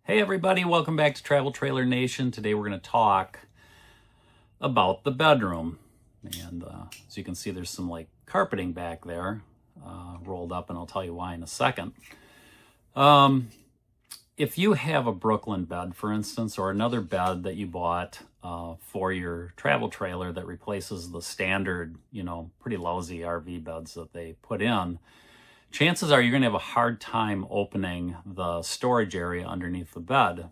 Hey everybody, welcome back to Travel Trailer Nation. Today we're going to talk about the bedroom. And as you can see, there's some like carpeting back there rolled up, and I'll tell you why in a second. If you have a Brooklyn bed, for instance, or another bed that you bought for your travel trailer that replaces the standard, pretty lousy RV beds that they put in, chances are you're going to have a hard time opening the storage area underneath the bed.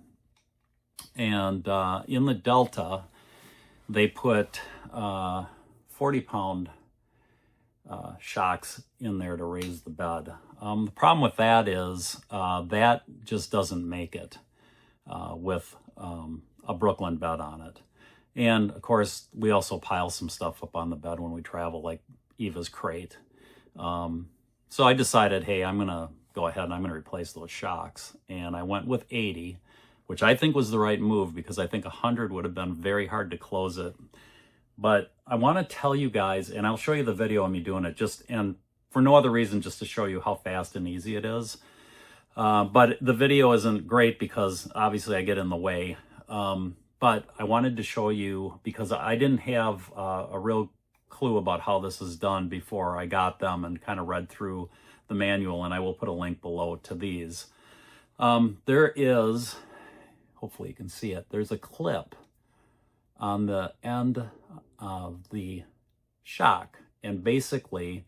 And in the Delta, they put 40-pound shocks in there to raise the bed. The problem with that is that just doesn't make it with a Brooklyn bed on it. And of course, we also pile some stuff up on the bed when we travel, like Eva's crate. So I decided, hey, I'm going to go ahead and I'm going to replace those shocks. And I went with 80, which I think was the right move because I think 100 would have been very hard to close it. But I want to tell you guys, and I'll show you the video of me doing it, and for no other reason, just to show you how fast and easy it is. But the video isn't great because obviously I get in the way. But I wanted to show you because I didn't have a real clue about how this is done before I got them and kind of read through the manual, and I will put a link below to these. There is, hopefully you can see it, there's a clip on the end of the shock, and basically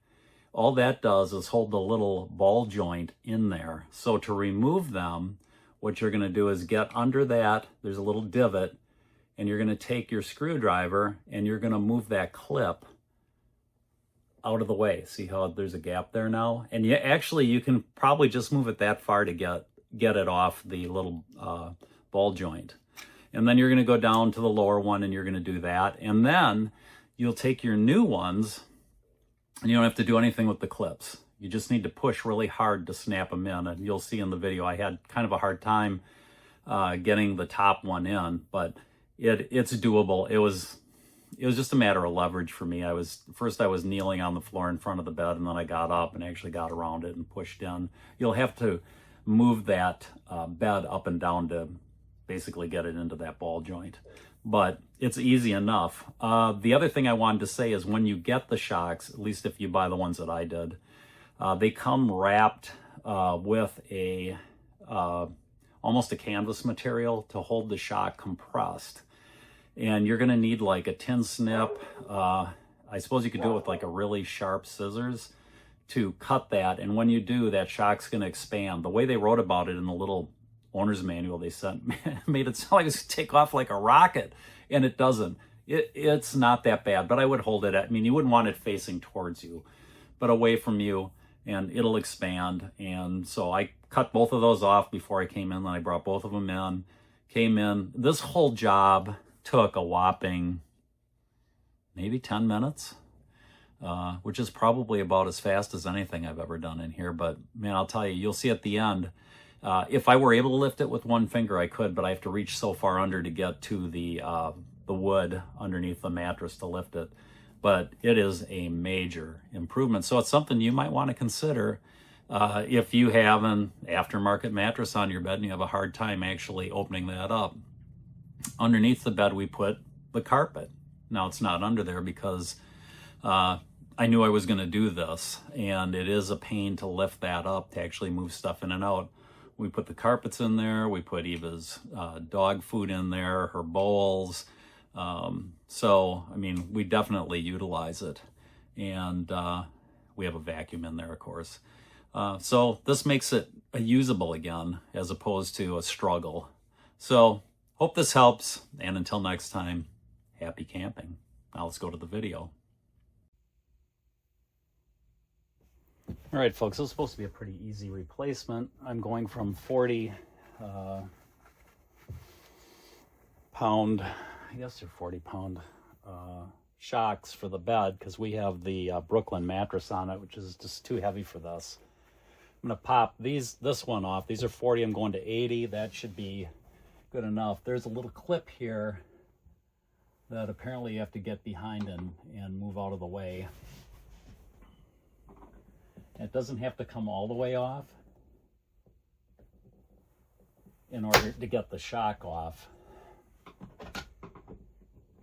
all that does is hold the little ball joint in there. So to remove them, what you're going to do is get under that, there's a little divot, and you're going to take your screwdriver and you're going to move that clip out of the way. See how there's a gap there now? And you can probably just move it that far to get it off the little ball joint. And then you're going to go down to the lower one and you're going to do that. And then you'll take your new ones and you don't have to do anything with the clips. You just need to push really hard to snap them in. And you'll see in the video, I had kind of a hard time getting the top one in, but it's doable. It was just a matter of leverage for me. First I was kneeling on the floor in front of the bed, and then I got up and actually got around it and pushed in. You'll have to move that bed up and down to basically get it into that ball joint, but it's easy enough. The other thing I wanted to say is when you get the shocks, at least if you buy the ones that I did, they come wrapped with almost a canvas material to hold the shock compressed. And you're going to need like a tin snip. I suppose you could do it with like a really sharp scissors to cut that. And when you do, that shock's going to expand. The way they wrote about it in the little owner's manual they sent made it sound like it's going to take off like a rocket. And it doesn't. It's not that bad, but I would hold it at, you wouldn't want it facing towards you, but away from you, and it'll expand. And so I cut both of those off before I came in. Then I brought both of them in, came in. This whole job took a whopping maybe 10 minutes, which is probably about as fast as anything I've ever done in here. But man, I'll tell you, you'll see at the end, if I were able to lift it with one finger, I could, but I have to reach so far under to get to the wood underneath the mattress to lift it. But it is a major improvement. So it's something you might want to consider if you have an aftermarket mattress on your bed and you have a hard time actually opening that up. Underneath the bed, we put the carpet. Now it's not under there because I knew I was going to do this, and it is a pain to lift that up to actually move stuff in and out. We put the carpets in there. We put Eva's dog food in there, her bowls. So, we definitely utilize it. And we have a vacuum in there, of course. So this makes it usable again, as opposed to a struggle. So hope this helps, and until next time, happy camping. Now let's go to the video. All right, folks, this is supposed to be a pretty easy replacement. I'm going from 40 pound, I guess they're 40-pound shocks for the bed, because we have the Brooklyn mattress on it, which is just too heavy for this. I'm going to pop this one off. These are 40, I'm going to 80. That should be good enough. There's a little clip here that apparently you have to get behind and move out of the way. It doesn't have to come all the way off. in order to get the shock off.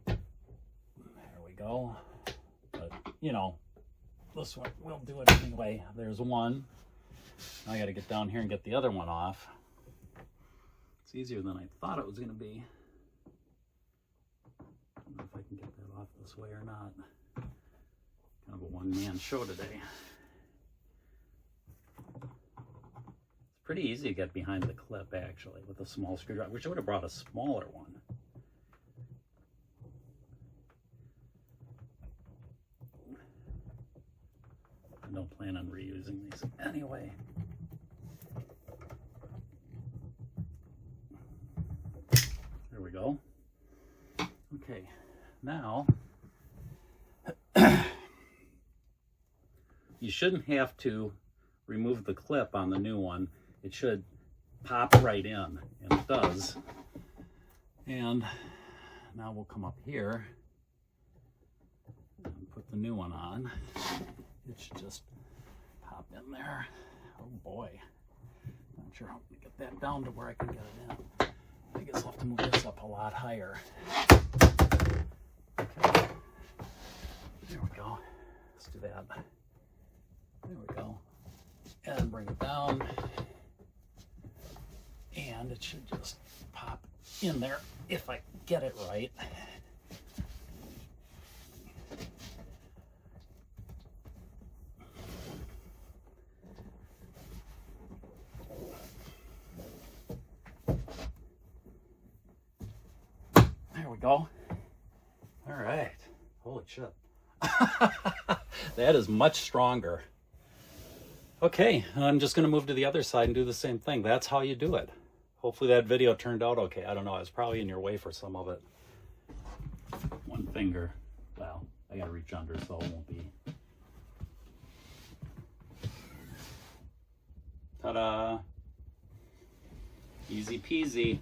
There we go. But, you know, this one, we'll do it anyway. There's one. Now I got to get down here and get the other one off. It's easier than I thought it was going to be. I don't know if I can get that off this way or not. Kind of a one-man show today. It's pretty easy to get behind the clip, actually, with a small screwdriver. I wish I would have brought a smaller one. I don't plan on reusing these anyway. There we go. Okay, now you shouldn't have to remove the clip on the new one. It should pop right in, and it does. And now we'll come up here and put the new one on. It should just pop in there. Oh boy. Not sure how to get that down to where I can get it in. I guess I'll have to move this up a lot higher. Okay. There we go. Let's do that. There we go. And bring it down. And it should just pop in there if I get it right. There we go. All right. Holy shit. That is much stronger. Okay, I'm just going to move to the other side and do the same thing. That's how you do it. Hopefully that video turned out okay. I don't know. I was probably in your way for some of it. One finger. Well, I got to reach under so it won't be. Ta-da! Easy peasy.